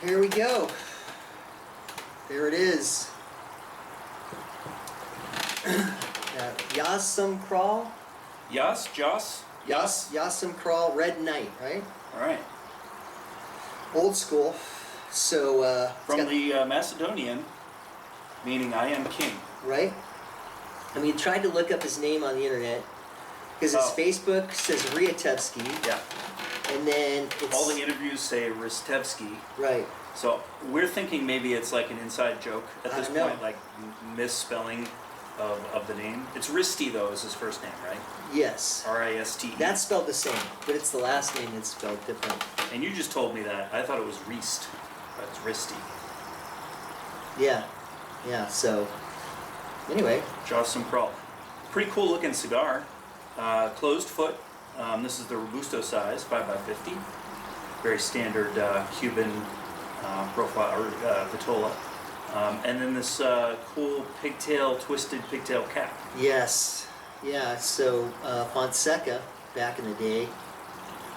Here we go. There it is. Yasum Kral. Joss. Yasum Kral Red Knight, right? All right. Old school. So from the Macedonian, meaning I am king. Right. I mean, tried to look up his name on the internet because his Facebook says Ryatevsky. Yeah. And then it's, all the interviews say Ristevsky. Right. So we're thinking maybe it's like an inside joke at this know. point, like misspelling of the name. It's Risty though is his first name, right? Yes. R-I-S-T-E. That's spelled the same, but it's the last name that's spelled different. And you just told me that. I thought it was Riest, but it's Risty. Yeah. Yeah. So anyway, Jossum Kral. Pretty cool looking cigar. Closed foot. This is the Robusto size, 5x50. Very standard Cuban profile, or vitola. And then this cool pigtail, twisted pigtail cap. Yes. Yeah. So Fonseca, back in the day,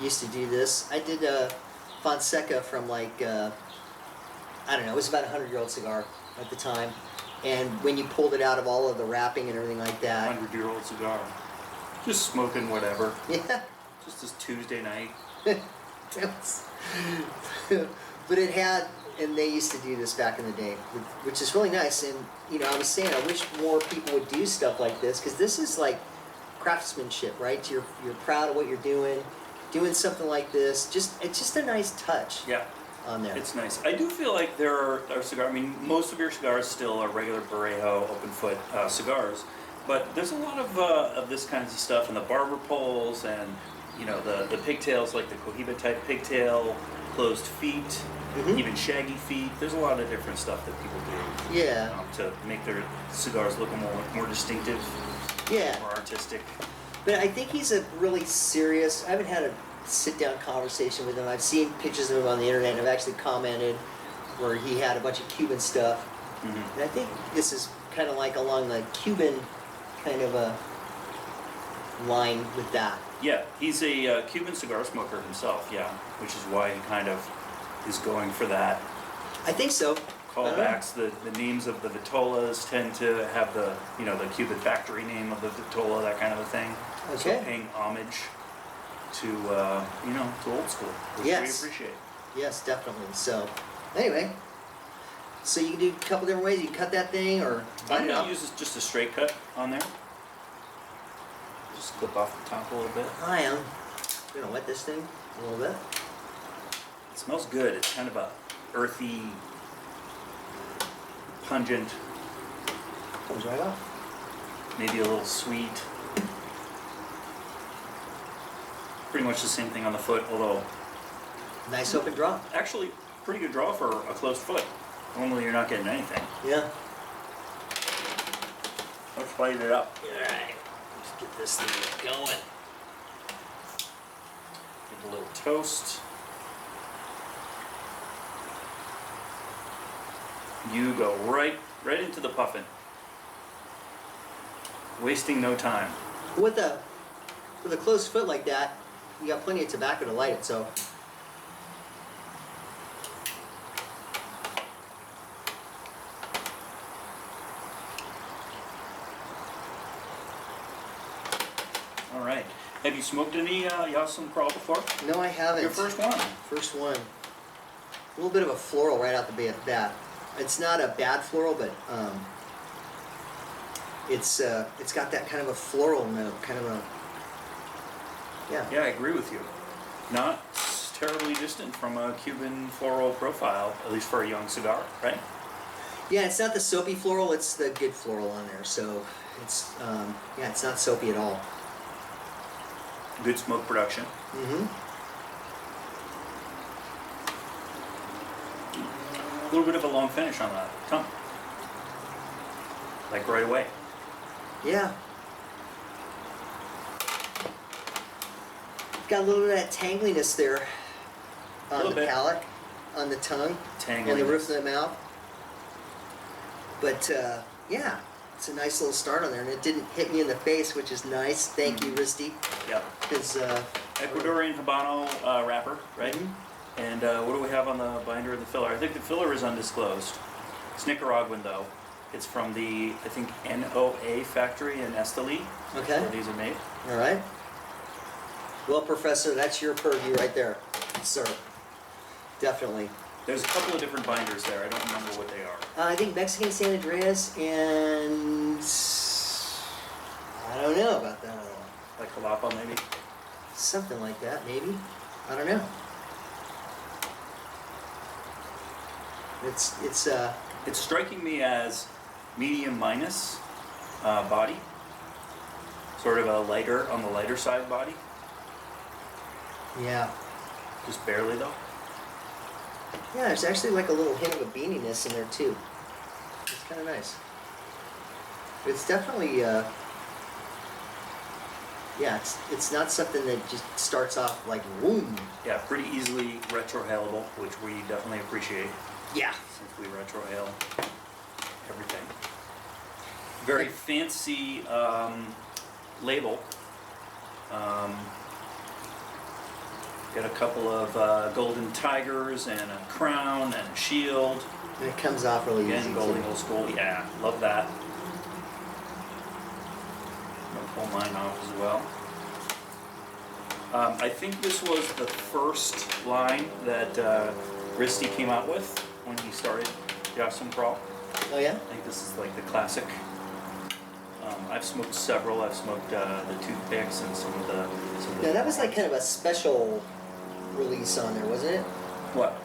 used to do this. I did Fonseca from like, I don't know, it was about a 100-year-old cigar at the time. And when you pulled it out of all of the wrapping and everything like that. 100-year-old cigar. Just smoking whatever. Yeah. Just this Tuesday night. But it had, and they used to do this back in the day, which is really nice. And, you know, I was saying, I wish more people would do stuff like this, because this is like craftsmanship, right? You're proud of what you're doing something like this. It's just a nice touch. Yeah. On there. It's nice. I do feel like there are cigars, I mean, most of your cigars still are regular Parejo, open foot cigars, but there's a lot of this kinds of stuff, and the barber poles, and, you know, the pigtails, like the Cohiba type pigtail, closed feet, even shaggy feet. There's a lot of different stuff that people do. Yeah. To make their cigars look more distinctive. Yeah. More artistic. But I think he's a really serious, I haven't had a sit-down conversation with him. I've seen pictures of him on the internet, and I've actually commented where he had a bunch of Cuban stuff. And I think this is kind of like along the Cuban kind of a line with that. Yeah, he's a Cuban cigar smoker himself, yeah, which is why he kind of is going for that. I think so. Callbacks, the names of the vitolas tend to have the, you know, the Cuban factory name of the vitola, that kind of a thing. Okay. So paying homage to, you know, to old school, which we appreciate. Yes, definitely. So, anyway, so you can do a couple different ways. You can cut that thing, or I'm going to use just a straight cut on there. Just clip off the top a little bit. I am going to wet this thing a little bit. It smells good. It's kind of a earthy, pungent. Comes right off. Maybe a little sweet. Pretty much the same thing on the foot, although... Nice open draw. Actually, pretty good draw for a closed foot. Normally you're not getting anything. Yeah. Let's light it up. Alright. Let's get this thing going. Give it a little toast. You go right into the puffin. Wasting no time. With a closed foot like that, you got plenty of tobacco to light it, so. All right. Have you smoked any Yasum Kral before? No, I haven't. Your first one? First one. A little bit of a floral right out the bat. It's not a bad floral, but it's got that kind of a floral note, kind of a. Yeah. Yeah, I agree with you. Not terribly distant from a Cuban floral profile, at least for a young cigar, right? Yeah, it's not the soapy floral, it's the good floral on there. So it's yeah, it's not soapy at all. Good smoke production. A little bit of a long finish on the tongue. Like right away. Yeah. Got a little bit of that tangliness there on the palate, on the tongue, and the roof of the mouth. But yeah, it's a nice little start on there, and it didn't hit me in the face, which is nice. Thank you, Risty. Yep. Because Ecuadorian Habano wrapper, right? And what do we have on the binder and the filler? I think the filler is undisclosed. It's Nicaraguan though. It's from the, I think, NOA factory in Esteli, Okay. where these are made. All right. Well, Professor, that's your purview right there, sir. Definitely. There's a couple of different binders there. I don't remember what they are. I think Mexican San Andreas and I don't know about that other one. Like Jalapa, maybe? Something like that, maybe. I don't know. It's striking me as medium minus body. Sort of a lighter, on the lighter side body. Yeah. Just barely though. Yeah, there's actually like a little hint of a beaniness in there too. It's kind of nice. It's definitely, yeah, it's not something that just starts off like boom. Yeah, pretty easily retrohalable, which we definitely appreciate. Yeah. Since we retrohale everything. Very fancy label. Got a couple of golden tigers and a crown and a shield. And it comes off really easy. Again, golden old school. Yeah, love that. I'll pull mine off as well. I think this was the first line that Risty came out with when he started Kral. Oh yeah? I think this is like the classic. I've smoked several. I've smoked the toothpicks and some of the. Yeah, that was like kind of a special release on there, wasn't it? What?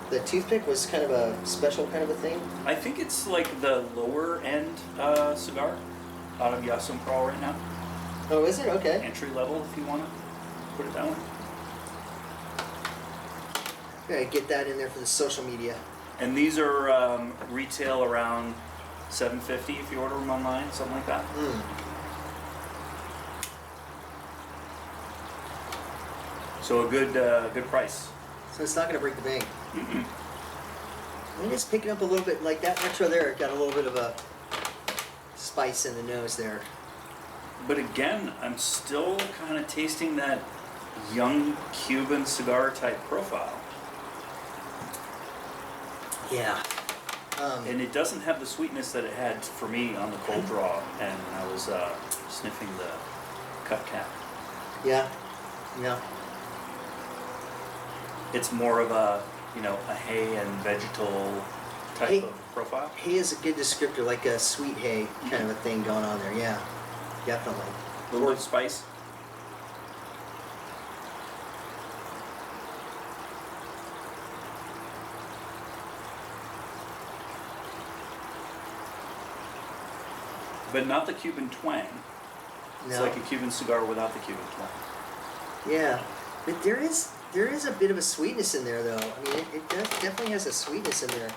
The toothpick was kind of a special kind of a thing. I think it's like the lower end cigar out of Kral right now. Oh, is it? Okay. Entry level, if you want to put it that way. Gotta get that in there for the social media. And these are retail around $7.50 if you order them online, something like that. Mm. So a good price. So it's not gonna break the bank. Mm-mm. And it's picking up a little bit, like that retro there, it got a little bit of a spice in the nose there. But again, I'm still kind of tasting that young Cuban cigar type profile. Yeah. And it doesn't have the sweetness that it had for me on the cold draw and I was sniffing the cut cap. Yeah. Yeah. It's more of a, a hay and vegetal type Hay- of profile. Hay is a good descriptor, like a sweet hay kind of a thing going on there. Yeah. Definitely. A little bit of spice. But not the Cuban twang. It's No. like a Cuban cigar without the Cuban twang. Yeah. But there is a bit of a sweetness in there, though. I mean, it definitely has a sweetness in there.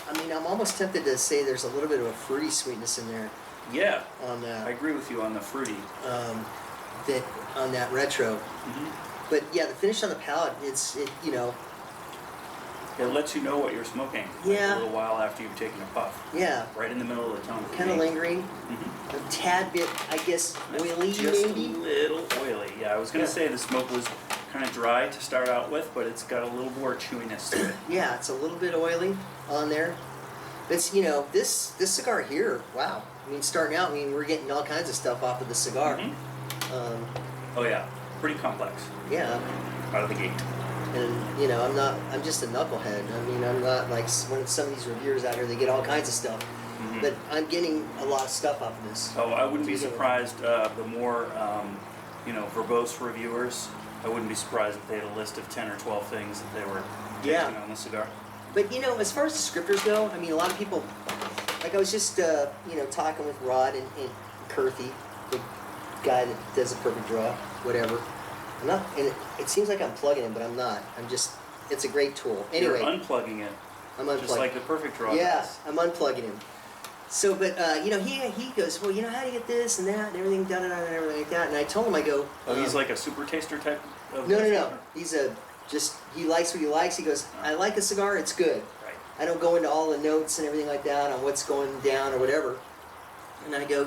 I mean, I'm almost tempted to say there's a little bit of a fruity sweetness in there Yeah, on I that, agree with you on the fruity. on that retro. Mm-hmm. But yeah, the finish on the palate, It lets you know what you're smoking Yeah. a little while after you've taken a puff. yeah, Right in the middle of the tongue. for kind of me. lingering, Mhm. a tad bit, I guess, oily Just maybe. a little oily. Yeah, I was going to Yeah. say the smoke was kind of dry to start out with, but it's got a little more chewiness to it. Yeah, it's a little bit oily on there. It's this cigar here. Wow. I mean, starting out, we're getting all kinds of stuff off of the cigar. Mhm. Um, Oh yeah, pretty complex yeah, out of the gate. and I'm just a knucklehead. I mean, I'm not like when some of these reviewers out here, they get all kinds of stuff. Mhm. But I'm getting a lot of stuff off of this. Oh, I wouldn't be surprised. The more verbose reviewers, I wouldn't be surprised if they had a list of 10 or 12 things that they were Yeah. tasting on the cigar. But as far as descriptors go, I mean, a lot of people, like I was just talking with Rod and Kurthy, the guy that does a perfect draw, whatever. I'm not, and it seems like I'm plugging him, but I'm not. It's a great tool. Anyway, You're unplugging it, I'm unplugging. just like the perfect draw. Yeah, does. I'm unplugging him. So, but he goes, well, how do you get this and that and everything, done and everything like that. And I told him, I go, Oh, he's like a super taster type of no. smoker? He likes what he likes. He goes, I like a cigar, it's good. Right. I don't go into all the notes and everything like that on what's going down or whatever. And I go,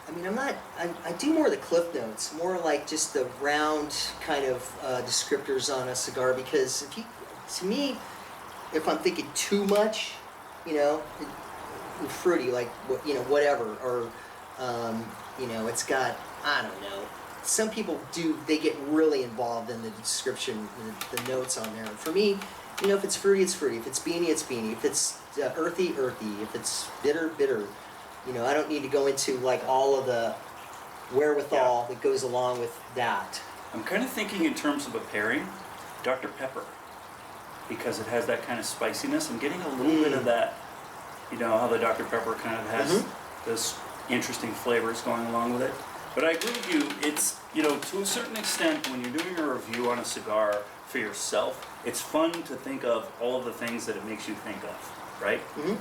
I mean, I do more of the cliff notes, more like just the round kind of descriptors on a cigar, because to me, if I'm thinking too much, you know, fruity, like, whatever, or, it's got, I don't know. Some people they get really involved in the description, the notes on there. For me, if it's fruity, it's fruity. If it's beany, it's beany. If it's earthy, earthy. If it's bitter, bitter. I don't need to go into like all of the wherewithal that goes along with that. I'm kind of thinking in terms of a pairing, Dr. Pepper, because it has that kind of spiciness. I'm getting a little bit of that, how the Dr. Pepper kind of has this interesting flavors going along with it. But I agree with you, it's, to a certain extent, when you're doing a review on a cigar for yourself, it's fun to think of all of the things that it makes you think of, right? Mm-hmm.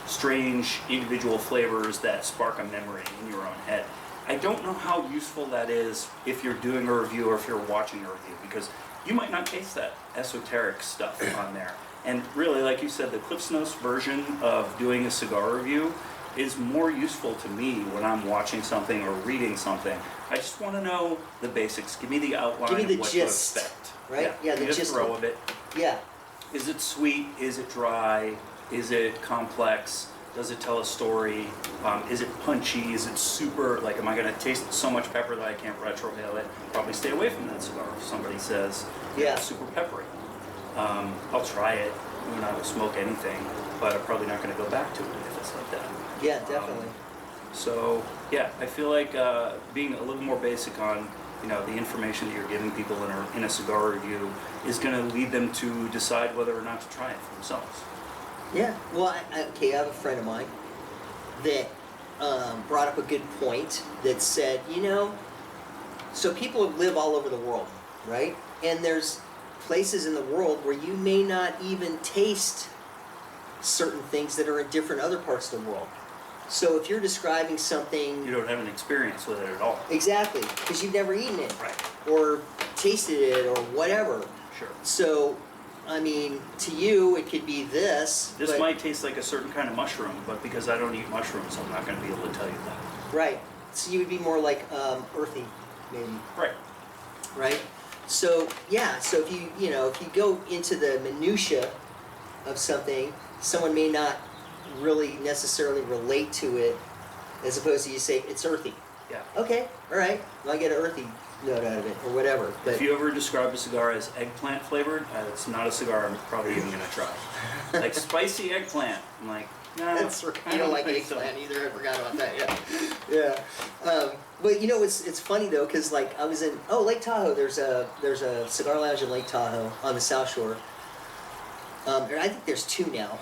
Strange individual flavors that spark a memory in your own head. I don't know how useful that is if you're doing a review or if you're watching a review, because you might not taste that esoteric stuff on there. And really, like you said, the Cliff's Notes version of doing a cigar review is more useful to me when I'm watching something or reading something. I just want to know the basics. Give me the outline Give me the of what gist, to expect. right? Yeah, the just gist throw of it. Yeah. Is it sweet? Is it dry? Is it complex? Does it tell a story? Is it punchy? Is it super, like, am I going to taste so much pepper that I can't retrohale it? Probably stay away from that cigar if somebody says it's super peppery. I'll try it when I will smoke anything, but I'm probably not going to go back to it if it's like that. Yeah, definitely. I feel like being a little more basic on the information that you're giving people in a cigar review is going to lead them to decide whether or not to try it for themselves. Yeah. Well, I have a friend of mine that brought up a good point that said, so people live all over the world, right? And there's places in the world where you may not even taste certain things that are in different other parts of the world. So if you're describing something... You don't have an experience with it at all. Exactly, because you've never eaten it. Right. Or tasted it, or whatever. Sure. So, I mean, to you, it could be this. This might taste like a certain kind of mushroom, but because I don't eat mushrooms, I'm not going to be able to tell you that. Right. So you would be more like earthy, maybe. Right. Right? So, yeah, so if you go into the minutia of something, someone may not really necessarily relate to it, as opposed to you say, it's earthy. Yeah. Okay, all right, well, I get an earthy note out of it, or whatever. But if you ever describe a cigar as eggplant flavored, it's not a cigar I'm probably even going to try. Like spicy eggplant, I'm like, no. That's right. You don't like eggplant either, I forgot about that, yeah. But it's funny though, because like I was in, Lake Tahoe, there's a cigar lounge in Lake Tahoe on the South Shore. I think there's two now.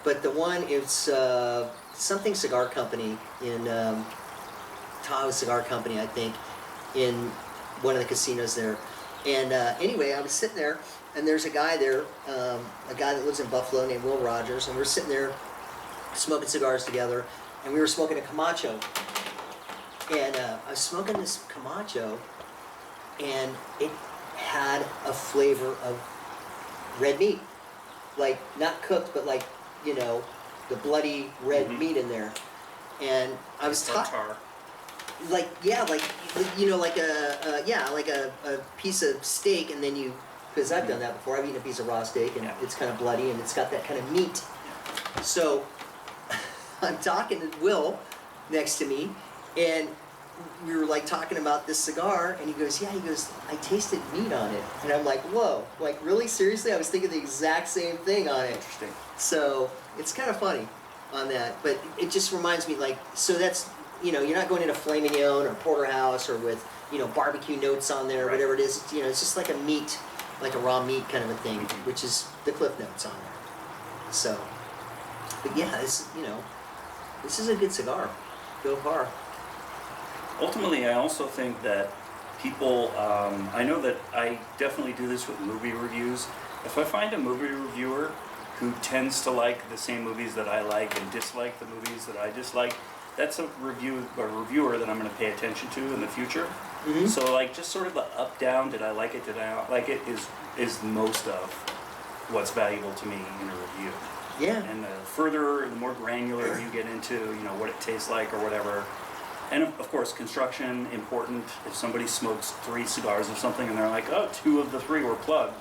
But the one is something cigar company in Tahoe Cigar Company, I think, in one of the casinos there. And anyway, I was sitting there, and there's a guy there, a guy that lives in Buffalo named Will Rogers, and we're sitting there smoking cigars together, and we were smoking a Camacho. And I was smoking this Camacho, and it had a flavor of red meat. Like, not cooked, but like, the bloody red meat in there. And I was tartar. like a piece of steak, and then because I've done that before, I've eaten a piece of raw steak, and it's kind of bloody, and it's got that kind of meat. So I'm talking to Will next to me, and we were like talking about this cigar, and he goes, I tasted meat on it. And I'm like, whoa, like really, seriously? I was thinking the exact same thing on it. Interesting. So it's kind of funny on that, but it just reminds me, like, so that's, you're not going into filet mignon or porterhouse or with, barbecue notes on there or whatever it is. It's just like a meat, like a raw meat kind of a thing, which is the Cliff Notes on there. So, but yeah, this is a good cigar. Go far. Ultimately, I also think that people, I know that I definitely do this with movie reviews. If I find a movie reviewer who tends to like the same movies that I like and dislike the movies that I dislike, that's a reviewer that I'm going to pay attention to in the future. Mm-hmm. So like just sort of the up down, did I like it, did I not like it, is most of what's valuable to me in a review. Yeah. And the more granular you get into, what it tastes like or whatever. And of course, construction, important. If somebody smokes 3 cigars of something and they're like, oh, 2 of the 3 were plugged,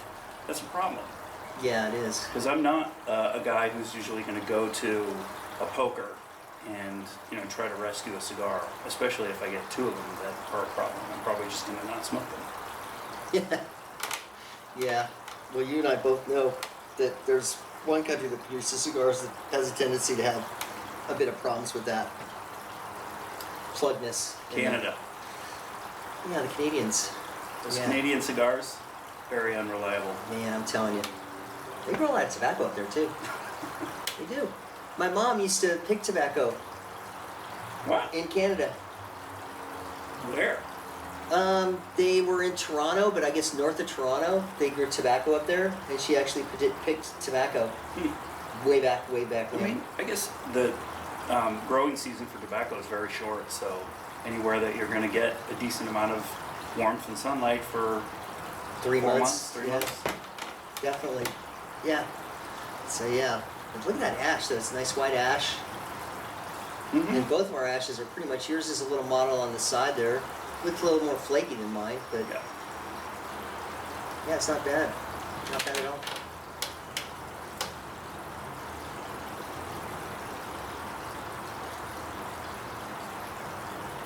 that's a problem. Yeah, it is. Because I'm not a guy who's usually going to go to a poker and try to rescue a cigar, especially if I get 2 of them that are a problem. I'm probably just going to not smoke them. Yeah. Yeah. Well, you and I both know that there's one country that produces cigars that has a tendency to have a bit of problems with that plugness. Canada. Yeah, the Canadians. Those Yeah. Canadian cigars, very unreliable. Man, I'm telling you. They grow a lot of tobacco up there, too. They do. My mom used to pick tobacco What? in Canada. Where? They were in Toronto, but I guess north of Toronto. They grew tobacco up there, and she actually picked tobacco way back I when. mean, I guess the growing season for tobacco is very short, so anywhere that you're going to get a decent amount of warmth and sunlight for 3 4 months. 3 Yeah, months. definitely. Yeah. So yeah, but look at that ash though. It's a nice white ash. Mm-hmm. And both of our ashes are pretty much, yours is a little model on the side there. Looks a little more flaky than mine, but Yeah. yeah, it's not bad. Not bad at all.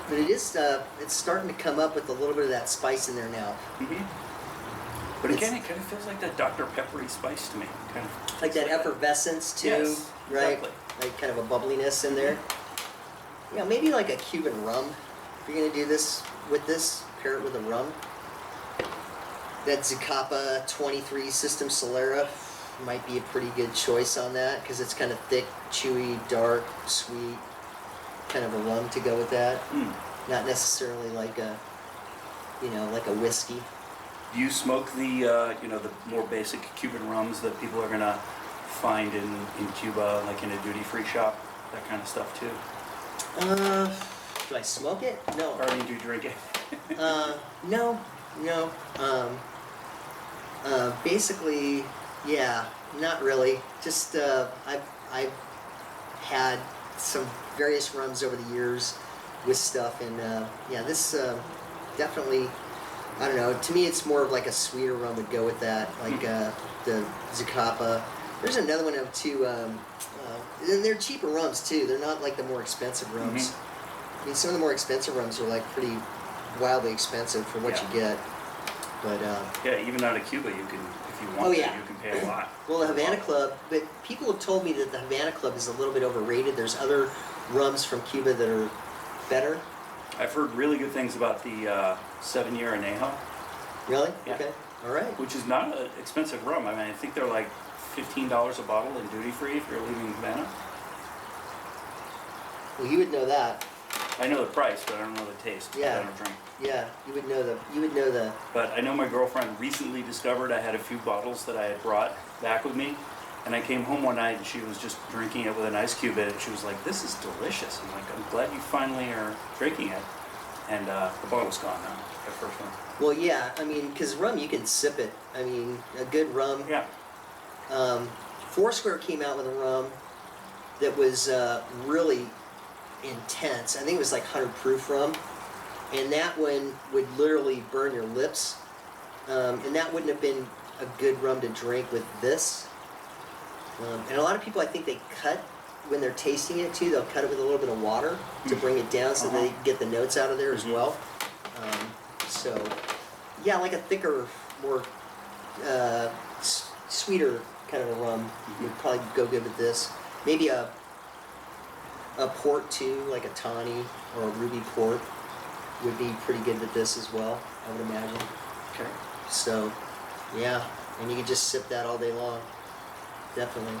But it is, it's starting to come up with a little bit of that spice in there now. Mm-hmm. But again, it kind of feels like that Dr. Peppery spice to me. Kind of Like that effervescence too, Yes, right? exactly. Like kind of a bubbliness in there. Yeah, maybe like a Cuban rum. If you're gonna do this with this, pair it with a rum. That Zacapa 23 System Solera might be a pretty good choice on that because it's kind of thick, chewy, dark, sweet, kind of a rum to go with that. Not necessarily like a, like a whiskey. Do you smoke the the more basic Cuban rums that people are gonna find in Cuba, like in a duty-free shop, that kind of stuff too? Do I smoke it? No. Or I mean, do you drink it? No. Basically, yeah, not really. Just I've had some various rums over the years with stuff, and yeah, this definitely. I don't know. To me, it's more of like a sweeter rum would go with that, like the Zacapa. There's another one of too. And they're cheaper rums too. They're not like the more expensive rums. I mean, some of the more expensive rums are like pretty wildly expensive for what you get. But Yeah, even out of Cuba, you can, if you want to, you can pay a lot. well, the Havana Club. But people have told me that the Havana Club is a little bit overrated. There's other rums from Cuba that are better. I've heard really good things about the 7-year Añejo, Really? Yeah. Okay. All right. which is not an expensive rum. I mean, I think they're like $15 a bottle in duty free if you're leaving Havana. Well, you would know that. I know the price, but I don't know the taste. Yeah. I don't drink. Yeah, you would know the. You would know the. But I know my girlfriend recently discovered I had a few bottles that I had brought back with me. And I came home one night and she was just drinking it with an ice cube in it. She was like, "This is delicious." I'm like, "I'm glad you finally are drinking it." And the bottle's gone now, that first one. Well, yeah. I mean, because rum, you can sip it. I mean, a good rum. Yeah. Foursquare came out with a rum that was really intense. I think it was like 100 proof rum, and that one would literally burn your lips. And that wouldn't have been a good rum to drink with this. And a lot of people, I think they cut when they're tasting it too. They'll cut it with a little bit of water to bring it down so they get the notes out of there as well. So, yeah, like a thicker, more sweeter kind of a rum would probably go good with this. Maybe a port too, like a tawny or a ruby port would be pretty good with this as well, I would imagine. Okay. So, yeah, and you can just sip that all day long. Definitely.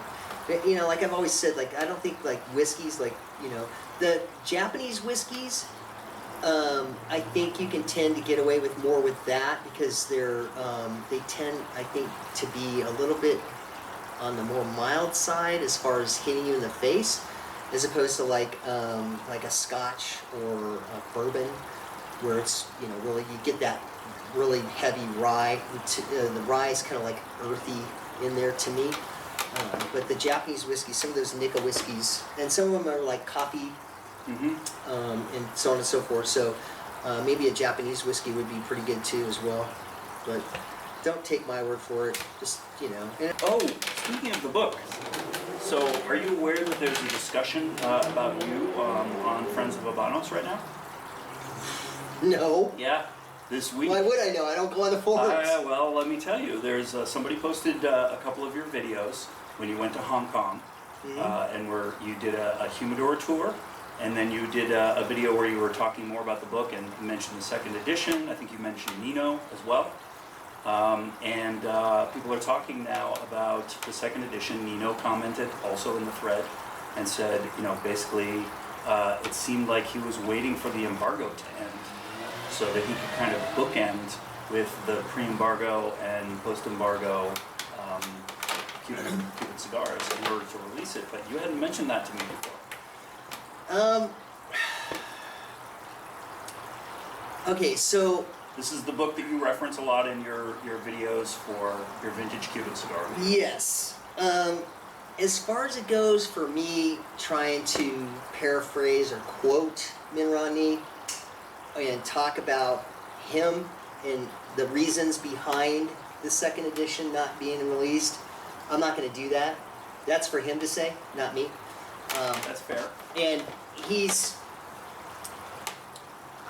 But, you know, like I've always said, like I don't think like whiskeys, like, you know, the Japanese whiskeys, I think you can tend to get away with more with that because they tend, I think, to be a little bit on the more mild side as far as hitting you in the face, as opposed to like a Scotch or a bourbon, where it's, you know, really you get that really heavy rye. The rye is kind of like earthy in there to me. But the Japanese whiskey, some of those Nika whiskeys, and some of them are like coffee, and so on and so forth. So maybe a Japanese whiskey would be pretty good too as well. But don't take my word for it. Just, you know. Oh, speaking of the book, so are you aware that there's a discussion about you on Friends of Habanos right now? No. Yeah, this week. Why would I know? I don't go on the forums. Well, let me tell you. There's somebody posted a couple of your videos when you went to Hong Kong, and where you did a humidor tour, and then you did a video where you were talking more about the book and you mentioned the second edition. I think you mentioned Nino as well. And people are talking now about the second edition. Nino commented also in the thread and said, you know, basically it seemed like he was waiting for the embargo to end so that he could kind of bookend with the pre-embargo and post-embargo Cuban cigars in order to release it. But you hadn't mentioned that to me before. Okay, so This is the book that you reference a lot in your videos for your vintage Cuban cigar. yes. As far as it goes for me trying to paraphrase or quote Min Ron and talk about him and the reasons behind the second edition not being released, I'm not going to do that. That's for him to say, not me. That's fair. And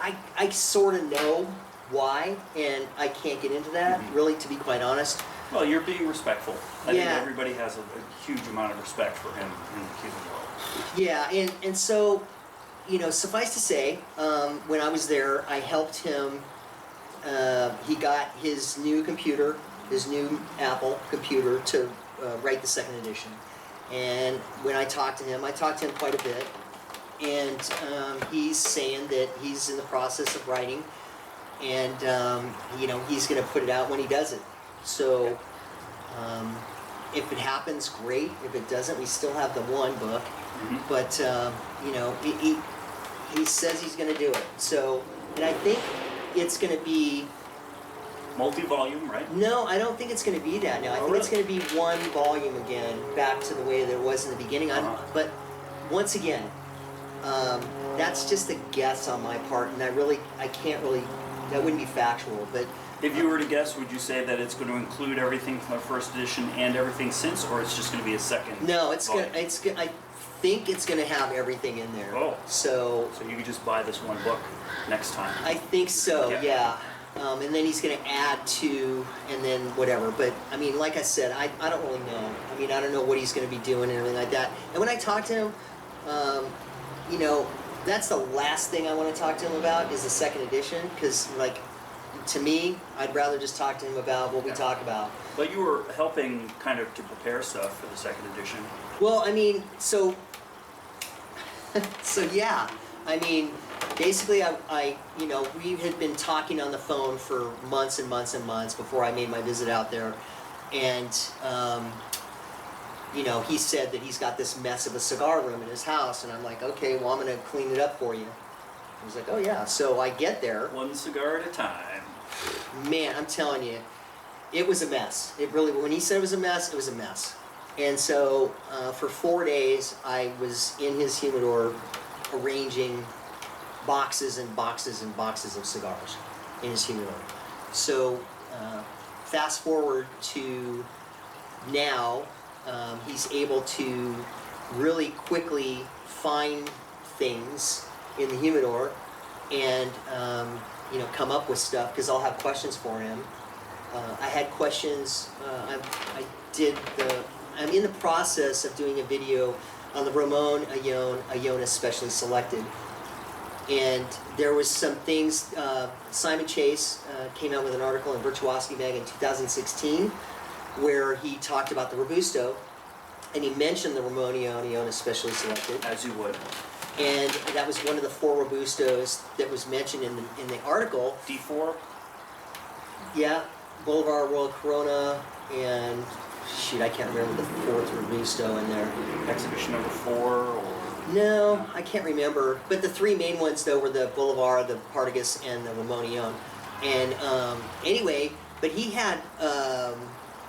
I sort of know why, and I can't get into that, really, to be quite honest. Well, you're being respectful. I think Yeah. everybody has a huge amount of respect for him in the Cuban world. Yeah, and so, you know, suffice to say, when I was there, I helped him. He got his new computer, his new Apple computer, to write the second edition. And when I talked to him quite a bit, and he's saying that he's in the process of writing, and you know, he's going to put it out when he does it. So if it happens, great. If it doesn't, we still have the one book. But you know, he says he's going to do it. So, and I think it's going to be Multi-volume, right? no, I don't think it's going to be that now. I think it's going to be one volume again, back to the way that it was in the beginning. But once again, that's just a guess on my part, and I can't really, that wouldn't be factual. But If you were to guess, would you say that it's going to include everything from the first edition and everything since, or it's just going to be a second? no, volume? I think it's going to have everything in there. Oh. So So you could just buy this one book next time. I think so, Yeah. yeah. And then he's going to add to, and then whatever. But, I mean, like I said, I don't really know. I mean, I don't know what he's going to be doing and everything like that. And when I talk to him, you know, that's the last thing I want to talk to him about is the second edition. Because, like, to me, I'd rather just talk to him about what we talk about. But you were helping kind of to prepare stuff for the second edition. Well, I mean, so yeah. I mean, basically, I you know, we had been talking on the phone for months and months and months before I made my visit out there, and you know, he said that he's got this mess of a cigar room in his house, and I'm like, okay, well, I'm gonna clean it up for you. He's like, oh yeah. So I get there. One cigar at a time. Man, I'm telling you, it was a mess. It really, when he said it was a mess, it was a mess. And so for 4 days, I was in his humidor arranging boxes and boxes and boxes of cigars in his humidor. So fast forward to now, he's able to really quickly find things in the humidor and you know, come up with stuff, because I'll have questions for him. I had questions. I'm in the process of doing a video on the Ramon Ayona Specially Selected, and there was some things. Simon Chase came out with an article in Virtuosity Mag in 2016 where he talked about the Robusto, and he mentioned the Ramon Ayona Specially Selected. As you would. And that was one of the 4 Robustos that was mentioned in the article. D4? Yeah, Boulevard Royal Corona, and shoot, I can't remember the 4th Robusto in there. Exhibition number 4 or... No, I can't remember. But the 3 main ones, though, were the Boulevard, the Partagas, and the Ramon Ayona. And anyway, but he had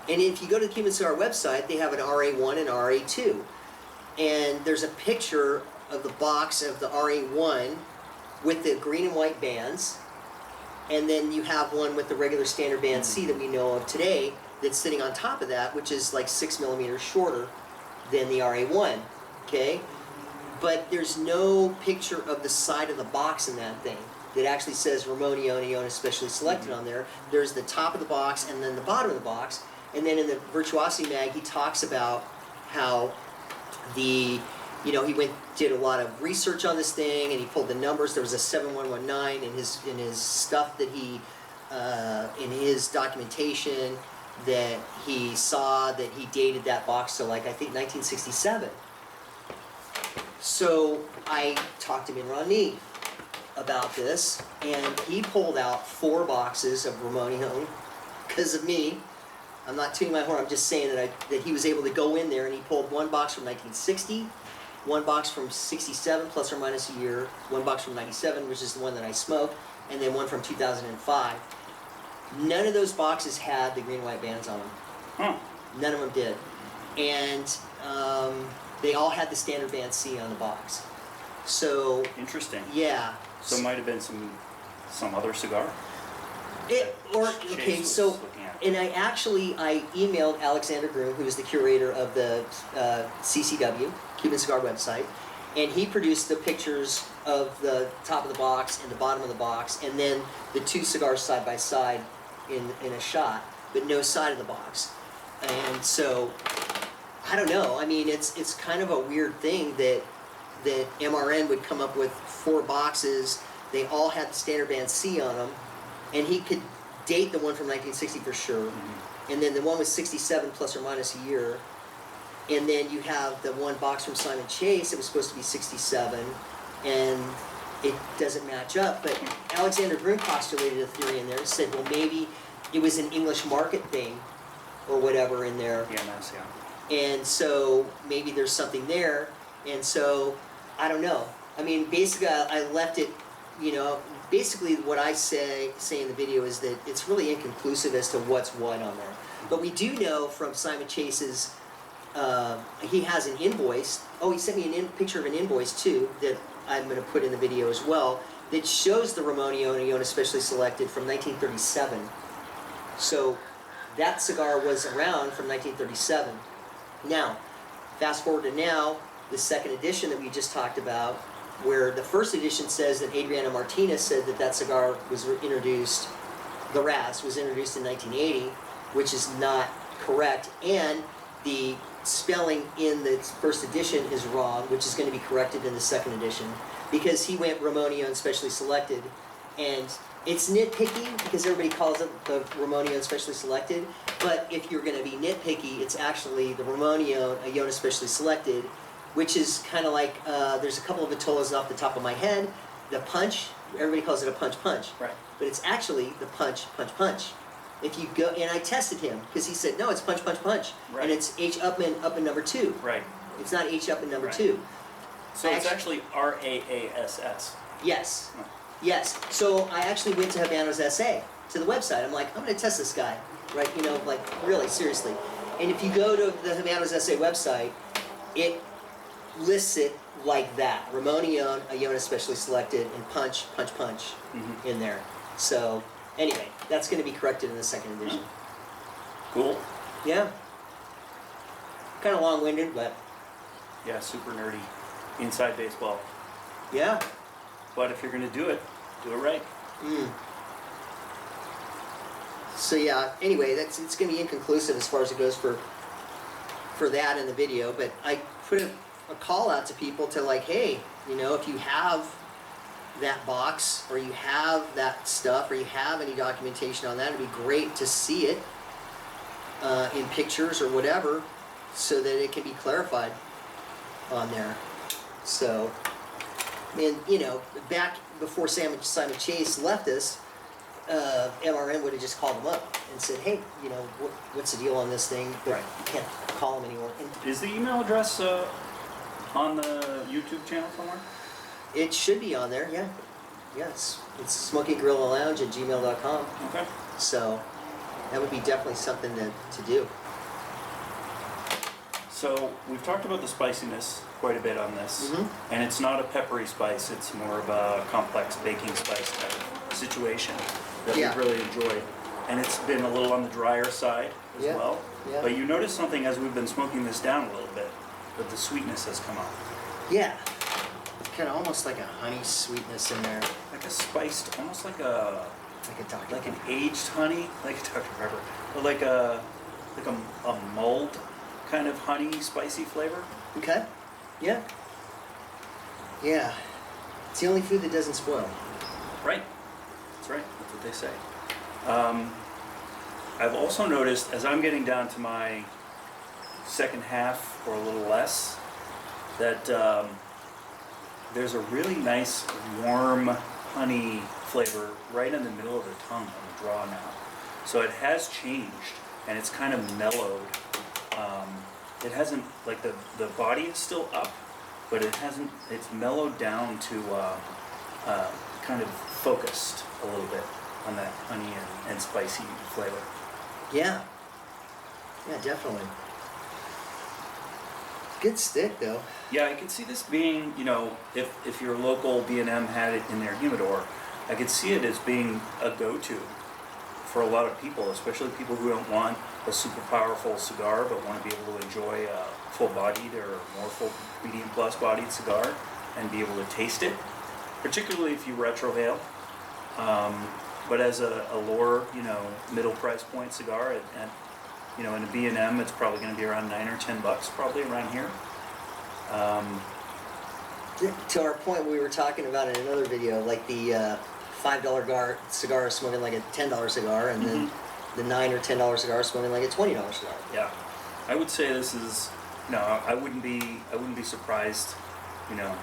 And if you go to the Cuban Cigar website, they have an RA1 and RA2. And there's a picture of the box of the RA1 with the green and white bands. And then you have one with the regular standard band C that we know of today that's sitting on top of that, which is like 6 millimeters shorter than the RA1, okay? But there's no picture of the side of the box in that thing that actually says Ramon Iona Specially Selected on there. There's the top of the box and then the bottom of the box. And then in the Virtuosity mag, he talks about how he did a lot of research on this thing, and he pulled the numbers. There was a 7119 in his stuff that he, in his documentation that he saw that he dated that box to like, I think 1967. So I talked to Minrani about this, and he pulled out 4 boxes of Ramon because of me. I'm not tooting my horn, I'm just saying that he was able to go in there and he pulled 1 box from 1960, 1 box from 67 plus or minus a year, 1 box from 97, which is the one that I smoked, and then 1 from 2005. None of those boxes had the green and white bands on them. Huh. None of them did. And they all had the standard band C on the box. So, Interesting. yeah. So it might have been some other cigar? Okay, so, and I emailed Alexander Groom, who is the curator of the CCW, Cuban Cigar website, and he produced the pictures of the top of the box and the bottom of the box, and then the 2 cigars side by side in a shot, but no side of the box. And so, I don't know, I mean, it's kind of a weird thing that MRN would come up with 4 boxes, they all had the standard band C on them, and he could date the one from 1960 for sure, and then the one was 67 plus or minus a year, and then you have the 1 box from Simon Chase, it was supposed to be 67, and it doesn't match up, but Alexander Groom postulated a theory in there and said, well, maybe it was an English market thing, or whatever in there. Yeah, nice, yeah. And so maybe there's something there, and so I don't know. I mean, basically, I left it, basically what I say in the video is that it's really inconclusive as to what's what on there. But we do know from Simon Chase's, he has an invoice. Oh, he sent me a picture of an invoice too that I'm going to put in the video as well that shows the Ramon Iona Specially Selected from 1937. So that cigar was around from 1937. Now, fast forward to now, the second edition that we just talked about, where the first edition says that Adriano Martinez said that cigar was introduced, the Raz was introduced in 1980, which is not correct, and the spelling in the first edition is wrong, which is going to be corrected in the second edition, because he went Ramon Specially Selected, and it's nitpicky because everybody calls it the Ramon Specially Selected, but if you're going to be nitpicky, it's actually the Ramon Iona Specially Selected, which is kind of like, there's a couple of vitolas off the top of my head. The punch, everybody calls it a punch. Right. But it's actually the punch. If you go, and I tested him, because he said, no, it's punch. Right. And it's H Upman number 2. Right. It's not H Upman number Right. 2. So it's actually RAASS. Yes. Oh. Yes. So I actually went to Habano's SA, to the website. I'm like, I'm going to test this guy, right? Like, really, seriously. And if you go to the Habano's SA website, it lists it like that. Ramon Iona Specially Selected, and punch in there. So, anyway, that's going to be corrected in the second edition. Cool. Yeah. Kind of long-winded, but Yeah, super nerdy. Inside baseball. yeah. But if you're going to do it right. So yeah, anyway, it's going to be inconclusive as far as it goes for that in the video, but I put a call out to people to like, hey, if you have that box, or you have that stuff, or you have any documentation on that, it'd be great to see it in pictures or whatever, so that it can be clarified on there. So, and back before Simon Chase left us, MRN would have just called him up and said, hey, what's the deal on this thing? But Right. you can't call him anymore. And Is the email address on the YouTube channel somewhere? it should be on there, yeah. Yes. It's smokinggorillalounge@gmail.com. Okay. So, that would be definitely something to do. So we've talked about the spiciness quite a bit on this, Mm-hmm. and it's not a peppery spice, it's more of a complex baking spice type of situation that Yeah. we've really enjoyed. And it's been a little on the drier side as Yeah. well. Yeah. But you notice something as we've been smoking this down a little bit, that the sweetness has come out. Yeah, kind of almost like a honey sweetness in there, Like a spiced, almost like a like a Dr. like an Pepper. aged honey, like a Dr. Pepper, but like a mulled kind of honey spicy flavor. Okay. Yeah. Yeah. It's the only food that doesn't spoil. Right. That's right. That's what they say. I've also noticed as I'm getting down to my second half or a little less that there's a really nice warm honey flavor right in the middle of the tongue on the draw now. So it has changed and it's kind of mellowed. It hasn't, like the body is still up, but it hasn't, it's mellowed down to kind of focused a little bit on that honey and spicy flavor. Yeah. Yeah, definitely. Good stick though. Yeah, I could see this being, you know, if your local B&M had it in their humidor, I could see it as being a go-to for a lot of people, especially people who don't want a super powerful cigar but want to be able to enjoy a full-bodied or more full medium plus bodied cigar and be able to taste it, particularly if you retrohale. But as a lower, you know, middle price point cigar, at you know, in a B&M, it's probably going to be around $9 or $10, probably around here. To our point, we were talking about in another video, like the $5 cigar smoking like a $10 cigar, and then the $9 or $10 cigar smoking like a $20 cigar. Yeah, I would say this is, no, I wouldn't be surprised, you know,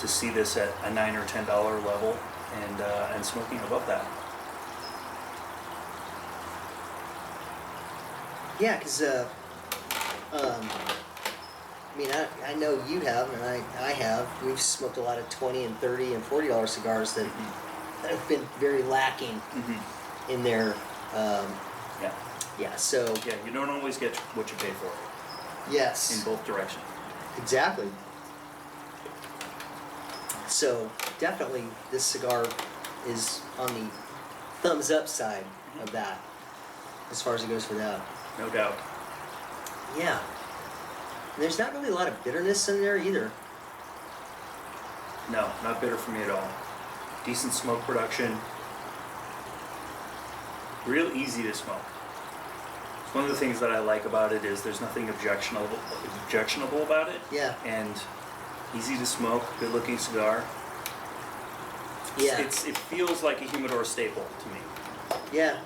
to see this at a $9 or $10 level and smoking above that. Yeah, because I mean, I know you have, and I have. We've smoked a lot of $20 and $30 and $40 cigars that have been very lacking in their. Yeah. Yeah. So. Yeah, you don't always get what you pay for Yes. in both directions. Exactly. So definitely, this cigar is on the thumbs up side of that, as far as it goes for that. No doubt. Yeah. And there's not really a lot of bitterness in there either. No, not bitter for me at all. Decent smoke production. Real easy to smoke. One of the things that I like about it is there's nothing objectionable about it. Yeah. And easy to smoke, good looking cigar. Yeah. It feels like a humidor staple to me. Yeah.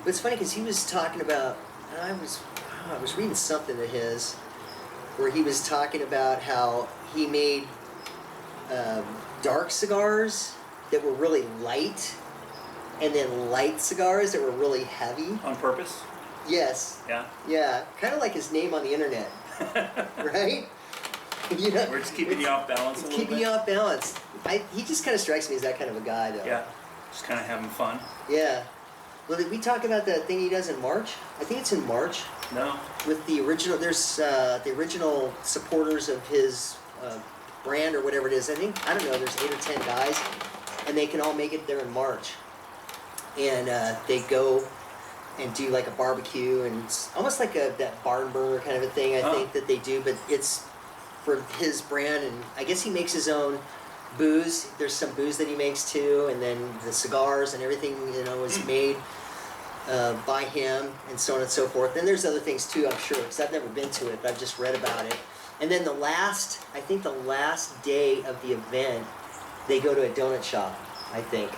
But it's funny because he was talking about, I was reading something of his where he was talking about how he made dark cigars that were really light, and then light cigars that were really heavy. On purpose? Yes. Yeah. Yeah. Kind of like his name on the internet, right? You know, We're just keeping you off balance a it's little keeping bit. you off balance. He just kind of strikes me as that kind of a guy, though. Yeah. Just kind of having fun. Yeah. Well, did we talk about the thing he does in March? I think it's in March. No. With the original, there's the original supporters of his brand or whatever it is. I don't know, there's 8 or 10 guys, and they can all make it there in March. And they go and do like a barbecue, and it's almost like that barn burner kind of a thing, I think, that they do, but it's for his brand, and I guess he makes his own booze. There's some booze that he makes too, and then the cigars and everything, you know, is made by him, and so on and so forth. And there's other things too, I'm sure, because I've never been to it, but I've just read about it. And then I think the last day of the event, they go to a donut shop, I think,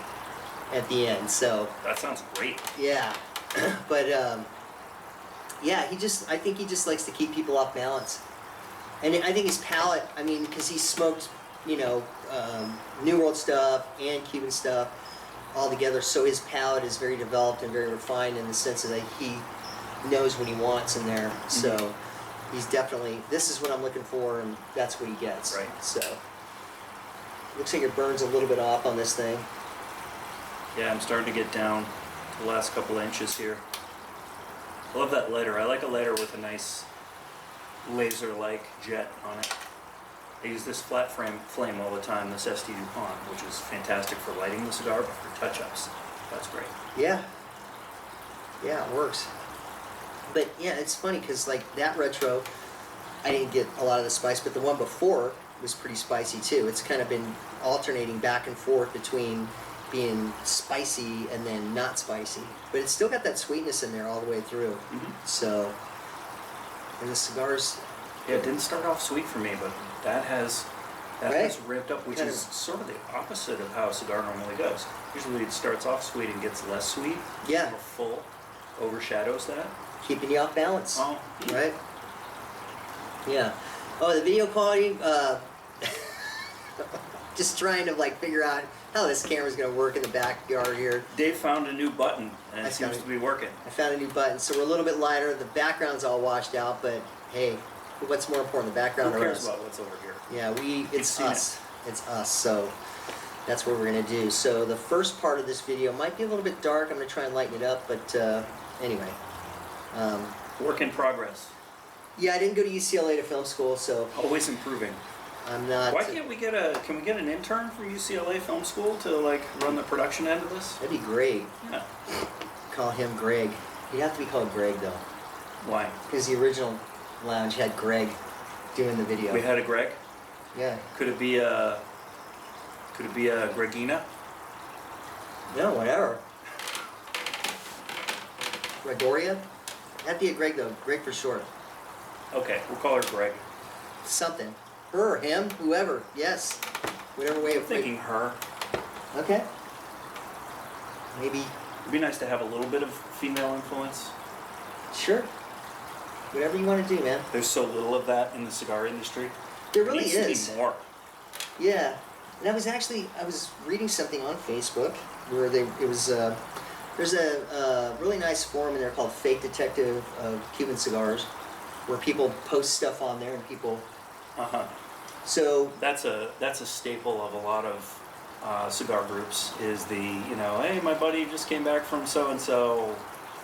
at the end. So That sounds great. yeah, but yeah, I think he just likes to keep people off balance. And I think his palate, I mean, because he smoked, you know, New World stuff and Cuban stuff all together, so his palate is very developed and very refined in the sense that he knows what he wants in there. So he's definitely, this is what I'm looking for, and that's what he gets. Right. So looks like it burns a little bit off on this thing. Yeah, I'm starting to get down to the last couple inches here. I love that lighter. I like a lighter with a nice laser-like jet on it. I use this flat flame all the time, this SD DuPont, which is fantastic for lighting the cigar, but for touch-ups, that's great. Yeah. Yeah, it works. But yeah, it's funny because like that retro, I didn't get a lot of the spice, but the one before was pretty spicy too. It's kind of been alternating back and forth between being spicy and then not spicy, but it's still got that sweetness in there all the way through. So, and the cigars. Yeah, it didn't start off sweet for me, but that has ripped up, which is sort of the opposite of how a cigar normally goes. Usually it starts off sweet and gets less sweet. Yeah. More full, overshadows that. Keeping you off balance. Oh. Right? Yeah. Oh, the video quality, just trying to like figure out how this camera's going to work in the backyard here. Dave found a new button, and it seems to be working. I found a new button, so we're a little bit lighter. The background's all washed out, but hey, what's more important, the background Who or cares us? about what's over here? Yeah, it's us. It's us, so that's what we're going to do. So the first part of this video might be a little bit dark. I'm going to try and lighten it up, but anyway. Work in progress. Yeah, I didn't go to UCLA to film school, so Always improving. I'm not... Why can't we get can we get an intern from UCLA Film School to like run the production end of this? That'd be great. Yeah. Call him Greg. He'd have to be called Greg, though. Why? Because the original lounge had Greg doing the video. We had a Greg? Yeah. Could it be a Gregina? No, whatever. Gregoria? That'd be a Greg, though. Greg for short. Okay, we'll call her Greg. Something. Her, him, whoever. Yes. Whatever way I'm of thinking her. Okay. Maybe. It'd be nice to have a little bit of female influence. Sure. Whatever you want to do, man. There's so little of that in the cigar industry. There really needs is. to be more. Yeah. And I was reading something on Facebook where there's a really nice forum in there called Fake Detective of Cuban Cigars, where people post stuff on there and people. So that's a staple of a lot of cigar groups. Is the hey, my buddy just came back from so and so,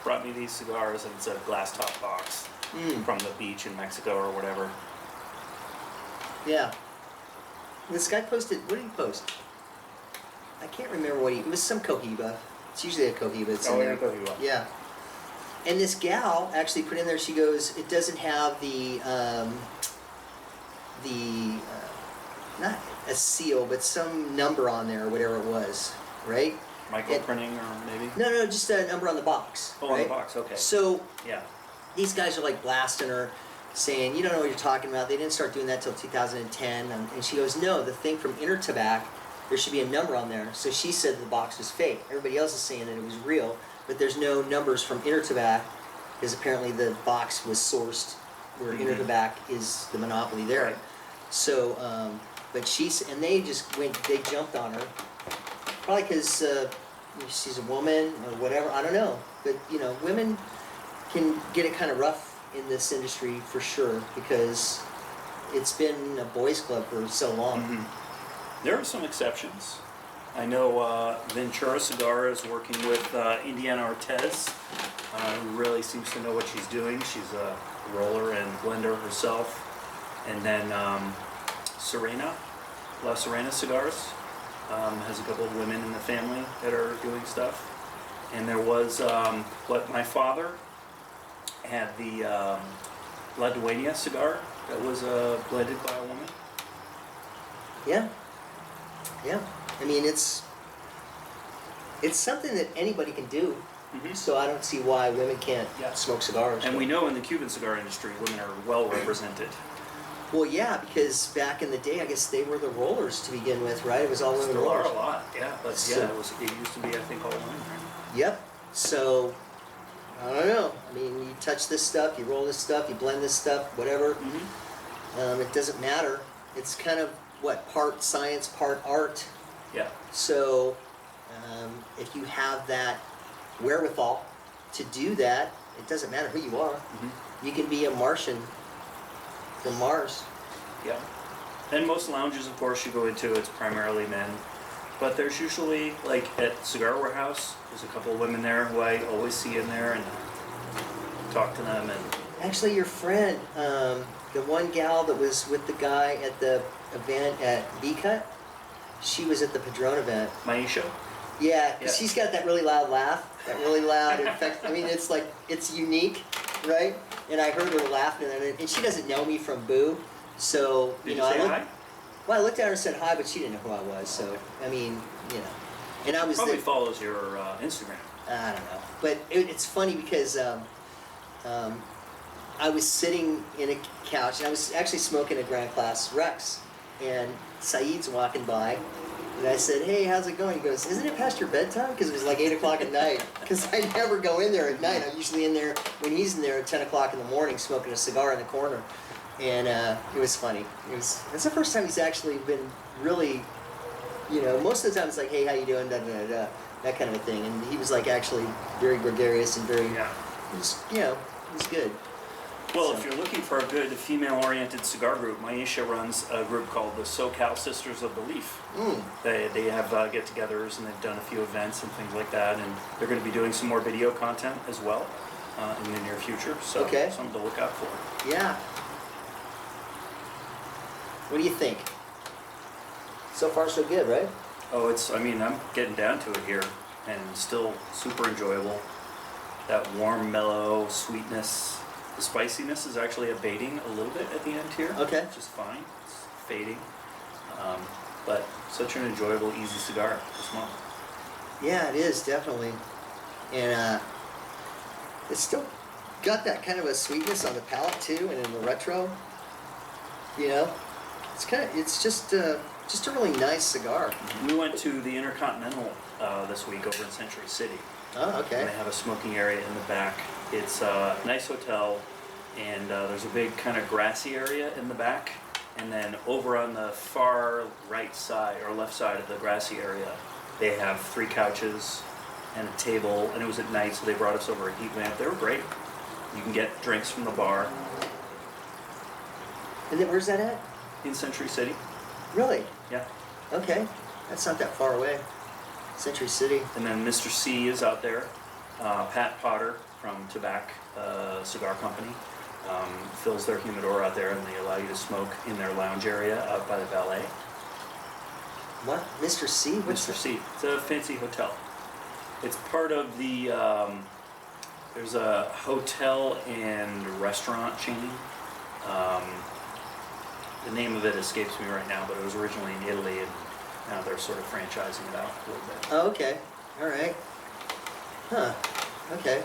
brought me these cigars, and it's a glass top box from the beach in Mexico or whatever. Yeah. This guy posted. What did he post? I can't remember what it was. Some Cohiba. It's usually a Cohiba. It's in there. Cohiba. Yeah. And this gal actually put in there. She goes, it doesn't have the not a seal, but some number on there, or whatever it was, right? Micro printing, or maybe. No, just a number on the box. Oh, right? on the box. Okay. So yeah, these guys are like blasting her, saying, you don't know what you're talking about. They didn't start doing that till 2010. And she goes, no, the thing from Intertabac, there should be a number on there. So she said the box was fake. Everybody else is saying that it was real, but there's no numbers from Intertabac because apparently the box was sourced where Intertabac is the monopoly there. Right. So, but they jumped on her, probably because she's a woman or whatever. I don't know, but women can get it kind of rough in this industry for sure because it's been a boys' club for so long. There are some exceptions. I know Ventura Cigar is working with Indiana Ortez, who really seems to know what she's doing. She's a roller and blender herself. And then Serena, La Serena Cigars, has a couple of women in the family that are doing stuff. And there was, my father had the La Dueña cigar that was blended by a woman. Yeah. Yeah. I mean, it's something that anybody can do. So I don't see why women can't smoke cigars. And we know in the Cuban cigar industry, women are well represented. Well, yeah, because back in the day, I guess they were the rollers to begin with, right? It was all women Still rollers. are a lot, yeah. But yeah, it used to be, I think, all women, right? Yep. So, I don't know. I mean, you touch this stuff, you roll this stuff, you blend this stuff, whatever. It doesn't matter. It's kind of, part science, part art. Yeah. So, if you have that wherewithal to do that, it doesn't matter who you are. You can be a Martian from Mars. Yeah. And most lounges, of course, you go into, it's primarily men. But there's usually, like at Cigar Warehouse, there's a couple of women there who I always see in there, and talk to them, and Actually, your friend, the one gal that was with the guy at the event at B-Cut, she was at the Padron event. Maisha. Yeah, 'cause Yeah. she's got that really loud laugh, that really loud effect. I mean, it's like, it's unique, right? And I heard her laughing at it, and she doesn't know me from Boo, so, Did know, you say I looked, hi? well, I looked at her and said hi, but she didn't know who I was, so, I mean, and I was Probably the, follows your Instagram. I don't know, but it's funny because I was sitting in a couch, and I was actually smoking a Grand Class Rex, and Saeed's walking by, and I said, "Hey, how's it going?" He goes, "Isn't it past your bedtime?" Because it was like 8 o'clock at night. Because I never go in there at night. I'm usually in there when he's in there at 10 o'clock in the morning, smoking a cigar in the corner, and it was funny. It's the first time he's actually been really, most of the time it's like, "Hey, how you doing?" Da, da, da, da, that kind of a thing, and he was like actually very gregarious and very, Yeah. it was good. Well, So- if you're looking for a good female-oriented cigar group, Maisha runs a group called the SoCal Sisters of the Leaf. Mm. They have get-togethers, and they've done a few events and things like that, and they're going to be doing some more video content as well in the near future. So Okay. something to look out for. Yeah. What do you think? So far, so good, right? Oh, I'm getting down to it here, and still super enjoyable. That warm, mellow sweetness. The spiciness is actually abating a little bit at the end here. Okay. Which is fine. It's fading. But such an enjoyable, easy cigar to smoke. Yeah, it is, definitely. And it's still got that kind of a sweetness on the palate, too, and in the retro. It's just a really nice cigar. We went to the Intercontinental this week over in Century City. Oh, And okay. they have a smoking area in the back. It's a nice hotel, and there's a big kind of grassy area in the back. And then over on the far right side, or left side of the grassy area, they have 3 couches and a table, and it was at night, so they brought us over a heat lamp. They were great. You can get drinks from the bar And then where's that at? in Century City. Really? Yeah. Okay. That's not that far away. Century City. And then Mr. C is out there. Pat Potter from Tobacco Cigar Company fills their humidor out there, and they allow you to smoke in their lounge area out by the ballet. What? Mr. C? What's Mr. C. It's a fancy hotel. It's part of the, there's a hotel and restaurant chain. The name of it escapes me right now, but it was originally in Italy, and now they're sort of franchising it out a little bit. Oh, okay. All right. Huh. Okay.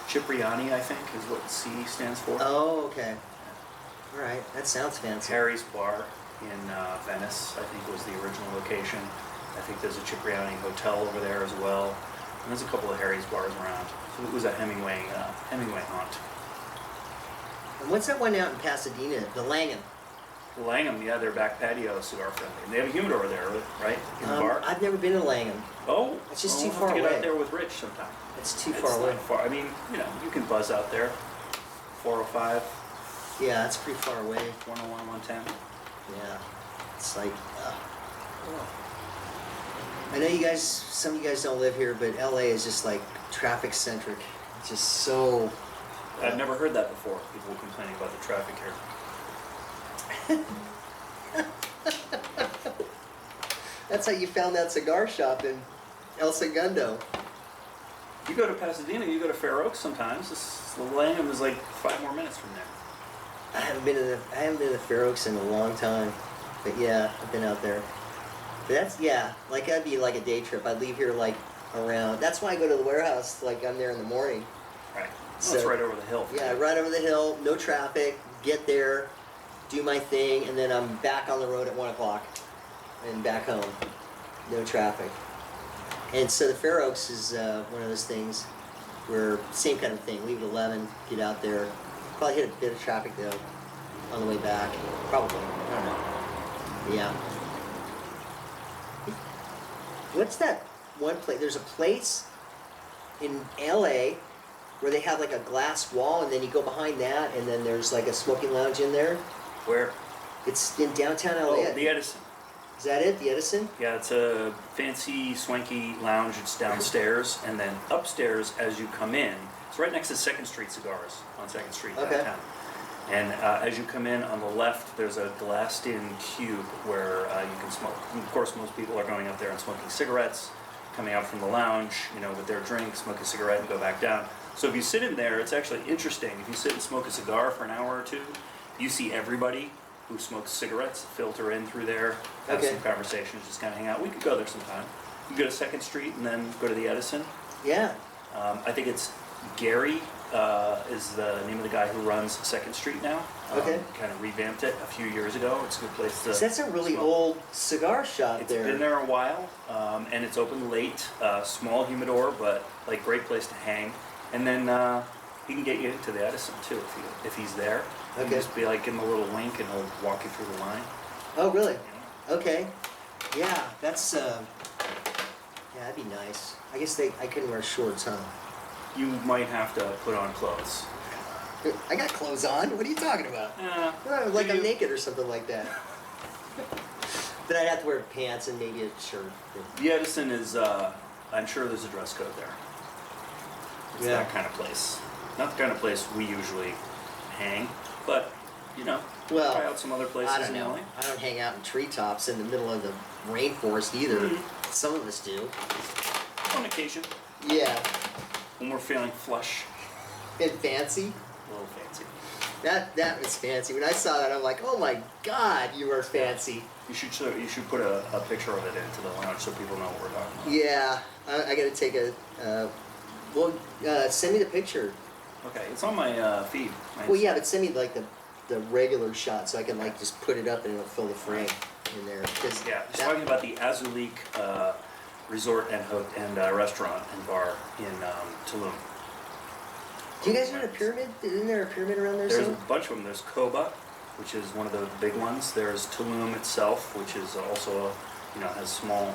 Cipriani, I think, is what C stands for. Oh, okay. All right. That sounds fancy. Harry's Bar in Venice, I think, was the original location. I think there's a Cipriani hotel over there as well. And there's a couple of Harry's bars around. So it was a Hemingway haunt. And what's that one out in Pasadena? The Langham. Langham, yeah, their back patio is cigar friendly. And they have a humidor there, right? In the bar? I've never been to Langham. Oh, It's just well, too we'll have far to get away. out there with Rich sometime. It's too It's far away. not far. I mean, you can buzz out there. 405, Yeah, it's pretty far away. 101, 110. Yeah. It's like, I know some of you guys don't live here, but LA is just like traffic centric. It's just so. I've never heard that before, people complaining about the traffic here. That's how you found that cigar shop in El Segundo. You go to Pasadena, you go to Fair Oaks sometimes. The Langham is like 5 more minutes from there. I haven't been to the Fair Oaks in a long time, but yeah, I've been out there. But like that'd be like a day trip. I'd leave here like around. That's why I go to the warehouse. Like I'm there in the morning. Right. So- It's right over the hill. Yeah, right over the hill, no traffic. Get there, do my thing, and then I'm back on the road at 1 o'clock, and back home. No traffic. And so the Fair Oaks is one of those things where same kind of thing. Leave at 11, get out there. Probably hit a bit of traffic though on the way back. Probably. I don't know. But yeah. What's that one place? There's a place in LA where they have like a glass wall, and then you go behind that, and then there's like a smoking lounge in there. Where? It's in downtown LA. Oh, the Edison. Is that it? The Edison? Yeah, it's a fancy, swanky lounge. It's downstairs, and then upstairs as you come in, it's right next to Second Street Cigars on Second Street downtown. And as you come in on the left, there's a glassed-in cube where you can smoke. And of course, most people are going up there and smoking cigarettes, coming out from the lounge, with their drink, smoke a cigarette, and go back down. So if you sit in there, it's actually interesting. If you sit and smoke a cigar for an hour or two, you see everybody who smokes cigarettes filter in through there, have some conversations, just kind of hang out. We could go there sometime. You can go to Second Street and then go to the Edison. Yeah. I think it's Gary is the name of the guy who runs Second Street now. Kind of revamped it a few years ago. It's a good place to. So that's a really smoke. old cigar shop there. It's been there a while, and it's open late. Small humidor, but like great place to hang. And then he can get you to the Edison too if he's there. You can just be like, give him a little wink, and he'll walk you through the line. Oh, really? Okay. Yeah, that's yeah, that'd be nice. I guess I couldn't wear shorts, huh? You might have to put on clothes. I got clothes on. What are you talking about? Like I'm naked or something like that. Then I'd have to wear pants and maybe a shirt. The Edison is, I'm sure there's a dress code there. It's that kind of place. Not the kind of place we usually hang, but, well, try out some other places I don't know. in LA. I don't hang out in treetops in the middle of the rainforest either. Some of us do. On occasion. Yeah. When we're feeling flush. And fancy. A little fancy. That was fancy. When I saw that, I'm like, oh my God, you are fancy. You should put a picture of it into the lounge so people know what we're talking about. Yeah, I got to take a. Send me the picture. Okay, it's on my feed. Well, yeah, but send me like the regular shot so I can like just put it up and it'll fill the frame in there. Yeah, he's talking about the Azulik Resort and restaurant and bar in Tulum. Do you guys know the pyramid? Isn't there a pyramid around there? There's a bunch of them. There's Koba, which is one of the big ones. There's Tulum itself, which is also has small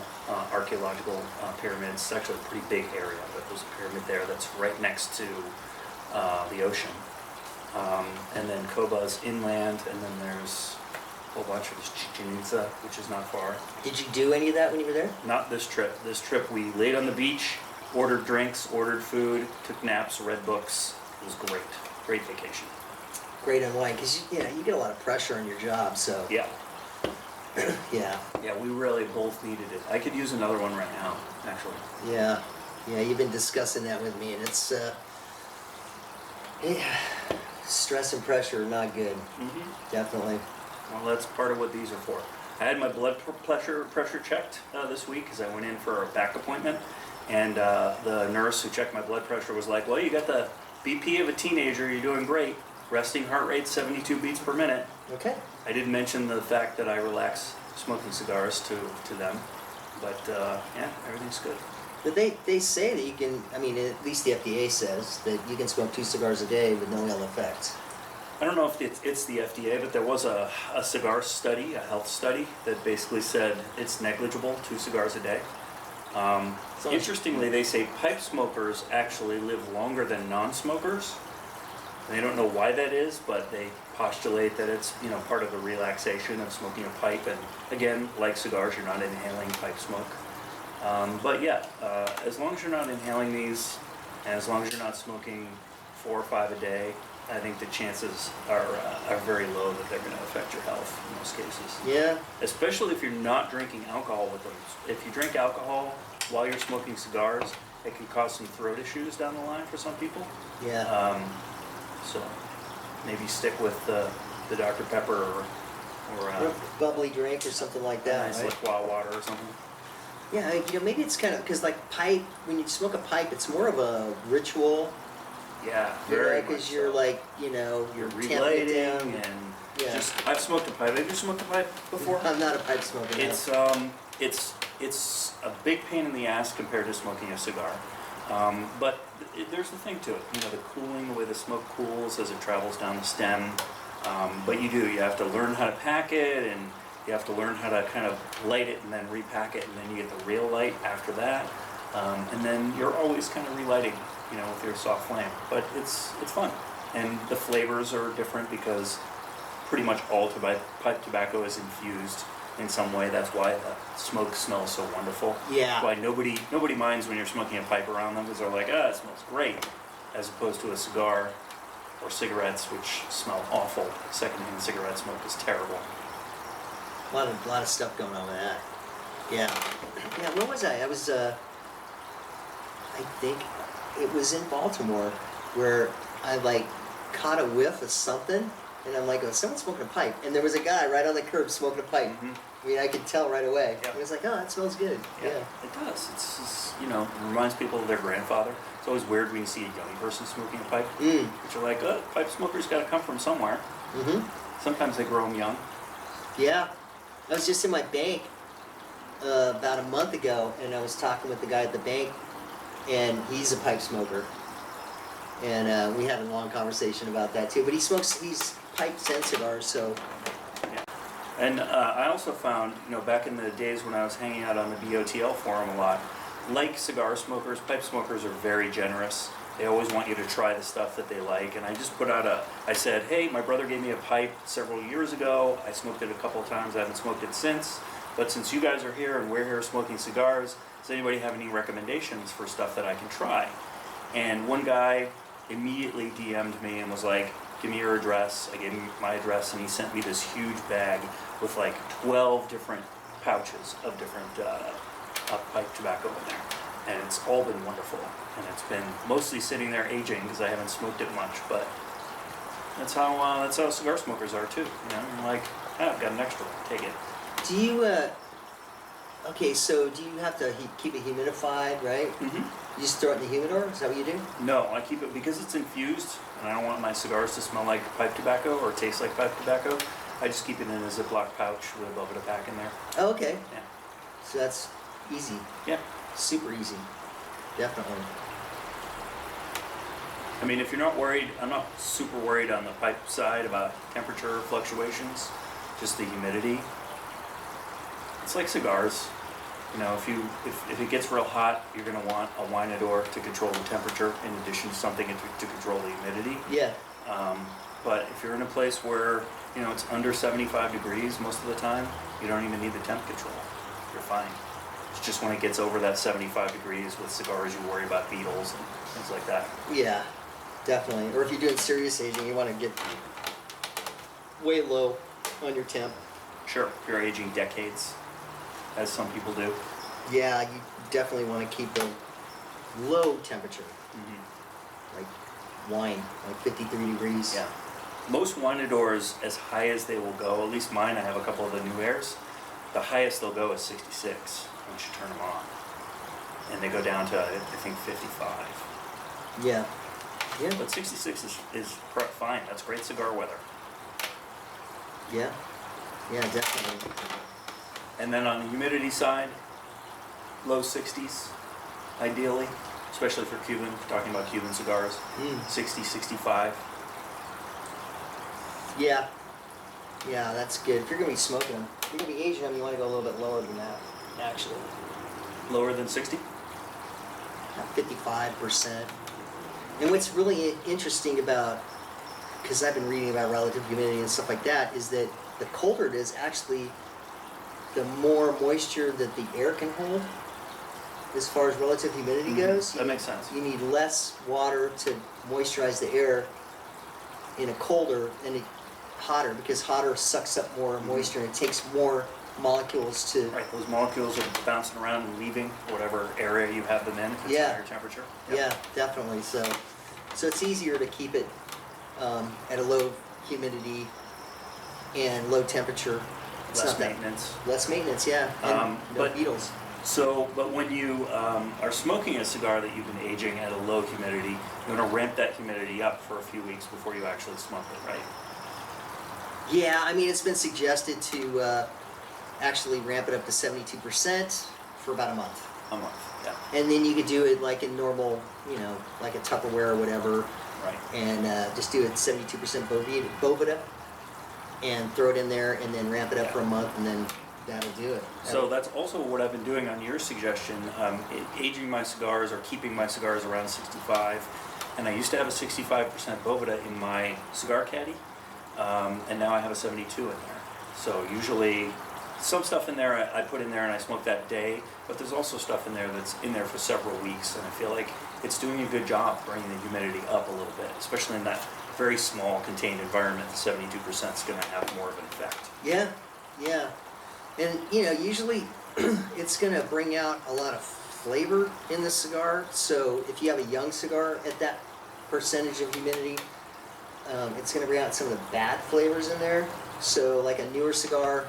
archaeological pyramids. It's actually a pretty big area, but there's a pyramid there that's right next to the ocean. And then Koba's inland, and then there's a whole bunch of this Chichen Itza, which is not far. Did you do any of that when you were there? Not this trip. This trip we laid on the beach, ordered drinks, ordered food, took naps, read books. It was great. Great vacation. Great unwind, because you get a lot of pressure on your job, so. Yeah. Yeah. Yeah, we really both needed it. I could use another one right now, actually. Yeah. Yeah, you've been discussing that with me, and it's, yeah, stress and pressure are not good. Definitely. Well, that's part of what these are for. I had my blood pressure checked this week because I went in for a back appointment, and the nurse who checked my blood pressure was like, well, you got the BP of a teenager, you're doing great. Resting heart rate 72 beats per minute. Okay. I didn't mention the fact that I relax smoking cigars to them, but yeah, everything's good. But they say that you can, I mean, at least the FDA says that you can smoke 2 cigars a day with no ill effects. I don't know if it's the FDA, but there was a cigar study, a health study, that basically said it's negligible, 2 cigars a day. Interestingly, they say pipe smokers actually live longer than non-smokers. They don't know why that is, but they postulate that it's part of the relaxation of smoking a pipe. And again, like cigars, you're not inhaling pipe smoke. But yeah, as long as you're not inhaling these, and as long as you're not smoking 4 or 5 a day, I think the chances are very low that they're going to affect your health in most cases. Yeah. Especially if you're not drinking alcohol with them. If you drink alcohol while you're smoking cigars, it can cause some throat issues down the line for some people. Yeah. So maybe stick with the Dr. Pepper or a bubbly drink or something like that. Nice right? liquid water or something. Yeah, maybe it's kind of because like pipe. When you smoke a pipe, it's more of a ritual. Yeah, very much. Because you're like, you're relighting down. and just. I've smoked a pipe. Have you smoked a pipe before? I'm not a pipe smoker. It's a big pain in the ass compared to smoking a cigar. But there's the thing to it, the cooling, the way the smoke cools as it travels down the stem. But you have to learn how to pack it, and you have to learn how to kind of light it and then repack it, and then you get the real light after that. And then you're always kind of relighting, with your soft flame. But it's fun. And the flavors are different because pretty much all pipe tobacco is infused in some way. That's why the smoke smells so wonderful. Yeah. That's why nobody minds when you're smoking a pipe around them, because they're like, it smells great, as opposed to a cigar or cigarettes, which smell awful. Secondhand cigarette smoke is terrible. A lot of stuff going on with that. Yeah. Yeah, where was I? I was, I think it was in Baltimore, where I like caught a whiff of something, and I'm like, oh, someone's smoking a pipe. And there was a guy right on the curb smoking a pipe. Mm-hmm. I mean, I could tell right away. Yep. I was like, oh, that smells good. Yeah. It does. It's just, it reminds people of their grandfather. It's always weird when you see a young person smoking a pipe. But you're like, pipe smokers got to come from somewhere. Mm-hmm. Sometimes they grow them young. Yeah. I was just in my bank about a month ago, and I was talking with the guy at the bank, and he's a pipe smoker. And we had a long conversation about that too. But he's pipes and cigars, so. Yeah. And I also found, back in the days when I was hanging out on the BOTL forum a lot, like cigar smokers, pipe smokers are very generous. They always want you to try the stuff that they like. And I just put out I said, hey, my brother gave me a pipe several years ago. I smoked it a couple of times. I haven't smoked it since. But since you guys are here and we're here smoking cigars, does anybody have any recommendations for stuff that I can try? And one guy immediately DM'd me and was like, give me your address. I gave him my address, and he sent me this huge bag with like 12 different pouches of different pipe tobacco in there. And it's all been wonderful. And it's been mostly sitting there aging because I haven't smoked it much, but that's how cigar smokers are too. I'm like, I've got an extra one, take it. Do you, okay, so do you have to keep it humidified, right? Mm-hmm. You just throw it in the humidor? Is that what you do? No, I keep it because it's infused, and I don't want my cigars to smell like pipe tobacco or taste like pipe tobacco. I just keep it in a Ziploc pouch with a Velvet pack in there. Oh, okay. Yeah. So that's easy. Yeah. Super easy. Definitely. I mean, if you're not worried, I'm not super worried on the pipe side about temperature fluctuations, just the humidity. It's like cigars. If it gets real hot, you're going to want a winador to control the temperature in addition to something to control the humidity. Yeah. But if you're in a place where, it's under 75 degrees most of the time, you don't even need the temp control. You're fine. It's just when it gets over that 75 degrees with cigars, you worry about beetles and things like that. Yeah, definitely. Or if you're doing serious aging, you want to get way low on your temp. Sure, if you're aging decades, as some people do. Yeah, you definitely want to keep a low temperature. Mm-hmm. Like wine, like 53 degrees. Yeah. Most winadors, as high as they will go, at least mine, I have a couple of the new airs, the highest they'll go is 66 once you turn them on. And they go down to, I think, 55. Yeah. Yeah. But 66 is fine. That's great cigar weather. Yeah. Yeah, definitely. And then on the humidity side, low 60s, ideally, especially for Cuban, talking about Cuban cigars, 60, 65. Yeah. Yeah, that's good. If you're going to be smoking them, if you're going to be aging them, you want to go a little bit lower than that, actually. Lower than 60? 55%. And what's really interesting about, because I've been reading about relative humidity and stuff like that, is that the colder it is, actually, the more moisture that the air can hold, as far as relative humidity goes. That makes sense. You need less water to moisturize the air in a colder and hotter, because hotter sucks up more moisture and it takes more molecules to... Right, those molecules are bouncing around and leaving whatever area you have them in if it's higher temperature. Yep. Yeah, definitely. So it's easier to keep it at a low humidity and low temperature. It's Less not that- maintenance. Less maintenance, yeah. And no but- beetles. But when you are smoking a cigar that you've been aging at a low humidity, you want to ramp that humidity up for a few weeks before you actually smoke it, right? Yeah, I mean, it's been suggested to actually ramp it up to 72% for about a month. A month, yeah. And then you could do it like in normal, like a Tupperware or whatever, Right. and just do it 72% Boveda, and throw it in there, and then ramp it up for a month, and then that'll do it. So that's also what I've been doing on your suggestion, aging my cigars or keeping my cigars around 65. And I used to have a 65% Boveda in my cigar caddy, and now I have a 72 in there. So usually some stuff in there I put in there and I smoke that day, but there's also stuff in there that's in there for several weeks, and I feel like it's doing a good job bringing the humidity up a little bit, especially in that very small contained environment. 72% is going to have more of an effect. Yeah, yeah. And, you know, usually it's going to bring out a lot of flavor in the cigar. So if you have a young cigar at that percentage of humidity, it's going to bring out some of the bad flavors in there. So like a newer cigar,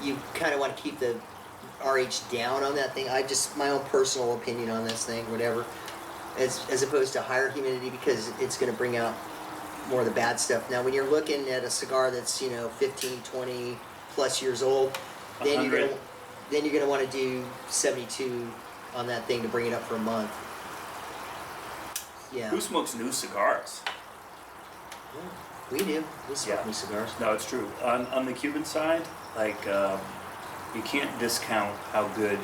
you kind of want to keep the RH down on that thing. My own personal opinion on this thing, whatever, as opposed to higher humidity, because it's going to bring out more of the bad stuff. Now, when you're looking at a cigar that's, you know, 15, 20 plus years old, then you're going to want to do 72 on that thing to bring it up for a month. Yeah. Who smokes new cigars? Yeah, we do. We smoke new cigars. No, it's true. On the Cuban side, like, you can't discount how good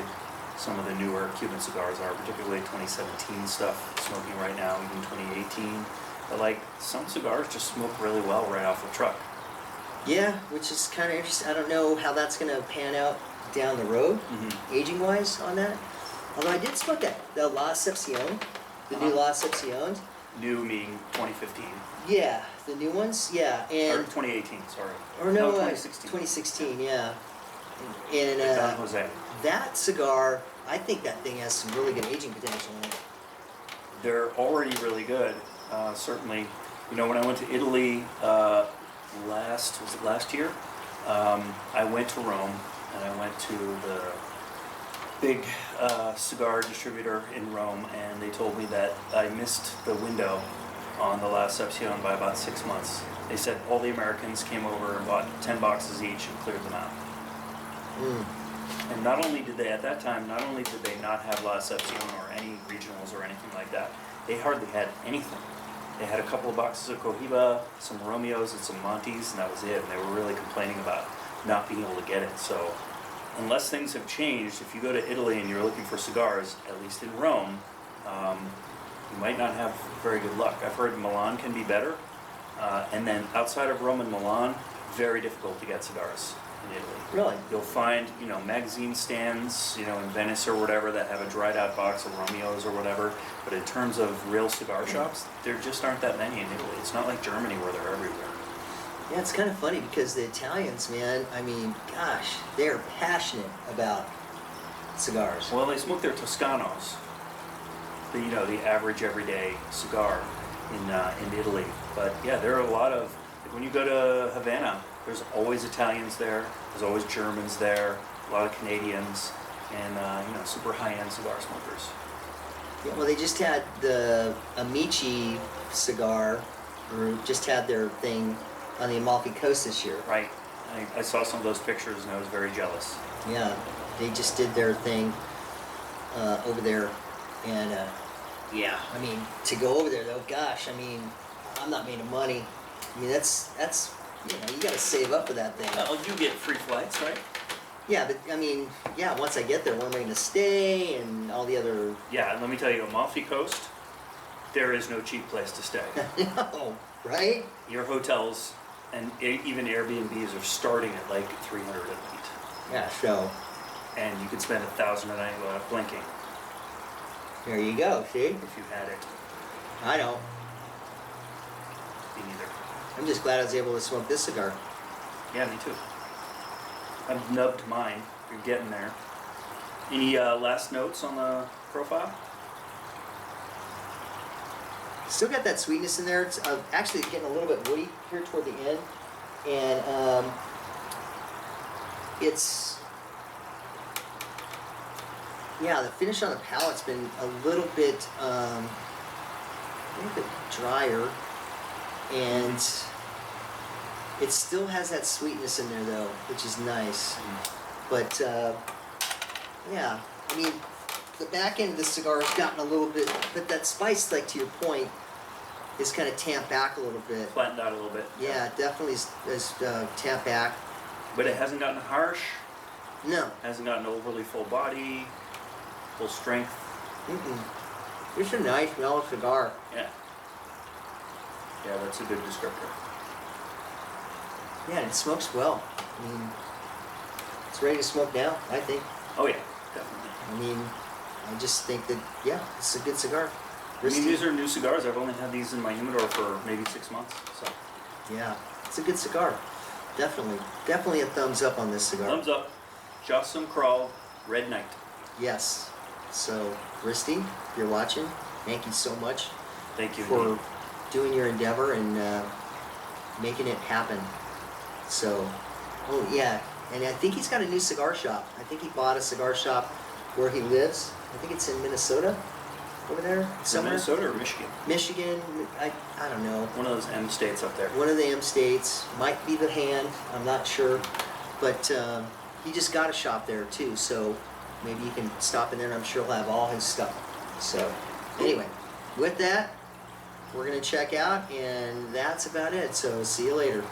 some of the newer Cuban cigars are, particularly 2017 stuff smoking right now, even 2018. But like, some cigars just smoke really well right off the truck. Yeah, which is kind of interesting. I don't know how that's going to pan out down the road, aging-wise on that. Although I did smoke the La Excepcion, the new La Excepcion. New meaning 2015. Yeah, the new ones, yeah. And, or 2018, sorry. Or no, 2016. 2016, yeah. And Don Jose. that cigar, I think that thing has some really good aging potential in it. They're already really good. Certainly, you know, when I went to Italy last year? I went to Rome, and I went to the big cigar distributor in Rome, and they told me that I missed the window on the La Excepcion by about 6 months. They said all the Americans came over and bought 10 boxes each and cleared them out. And not only did they, at that time, not only did they not have La Excepcion or any regionals or anything like that, they hardly had anything. They had a couple of boxes of Cohiba, some Romeos, and some Montes, and that was it. And they were really complaining about not being able to get it. So unless things have changed, if you go to Italy and you're looking for cigars, at least in Rome, you might not have very good luck. I've heard Milan can be better. And then outside of Rome and Milan, very difficult to get cigars in Italy. Really? You'll find, you know, magazine stands, you know, in Venice or whatever that have a dried out box of Romeos or whatever. But in terms of real cigar shops, there just aren't that many in Italy. It's not like Germany where they're everywhere. Yeah, it's kind of funny because the Italians, man, I mean, gosh, they're passionate about cigars. Well, they smoke their Toscanos, you know, the average everyday cigar in Italy. But yeah, there are a lot of, like when you go to Havana, there's always Italians there, there's always Germans there, a lot of Canadians, and you know, super high-end cigar smokers. Yeah, well, they just had the Amici cigar group just had their thing on the Amalfi Coast this year. Right. I saw some of those pictures and I was very jealous. Yeah, they just did their thing over there, and yeah, I mean, to go over there though, gosh, I mean, I'm not made of money. I mean, that's you know, you got to save up for that thing. Oh, you get free flights, right? Yeah, but I mean, yeah, once I get there, where am I going to stay and all the other... Yeah, and let me tell you, Amalfi Coast, there is no cheap place to stay. No, right? Your hotels and even Airbnbs are starting at like $300 a night. Yeah, so... And you could spend $1,000 a night without blinking. There you go, see? If you had it. I know. Me neither. I'm just glad I was able to smoke this cigar. Yeah, me too. I've nubbed mine. You're getting there. Any last notes on the profile? Still got that sweetness in there. It's actually getting a little bit woody here toward the end. And it's... Yeah, the finish on the palate's been a little bit drier. And it still has that sweetness in there though, which is nice. But yeah, I mean, the back end of the cigar has gotten a little bit, but that spice, like to your point, is kind of tamped back a little bit. Flattened out a little bit. Yeah, it definitely is tamped back. But it hasn't gotten harsh. No. Hasn't gotten overly full body, full strength. It's a nice mellow cigar. Yeah. Yeah, that's a good descriptor. Yeah, and it smokes well. I mean, it's ready to smoke now, I think. Oh yeah, definitely. I mean, I just think that, yeah, it's a good cigar. I mean, these are new cigars. I've only had these in my humidor for maybe 6 months. So Yeah, it's a good cigar. Definitely. Definitely a thumbs up on this cigar. thumbs up. Just some Kral Red Knight. Yes. So, Risty, if you're watching, thank you so much Thank you. for doing your endeavor and making it happen. So, oh yeah, and I think he's got a new cigar shop. I think he bought a cigar shop where he lives. I think it's in Minnesota, over there somewhere. Minnesota or Michigan? Michigan, I don't know. One of those M states up there. One of the M states, might be the Hand, I'm not sure. But he just got a shop there too, so maybe you can stop in there and I'm sure he'll have all his stuff. So, anyway, with that, we're going to check out and that's about it. So, see you later.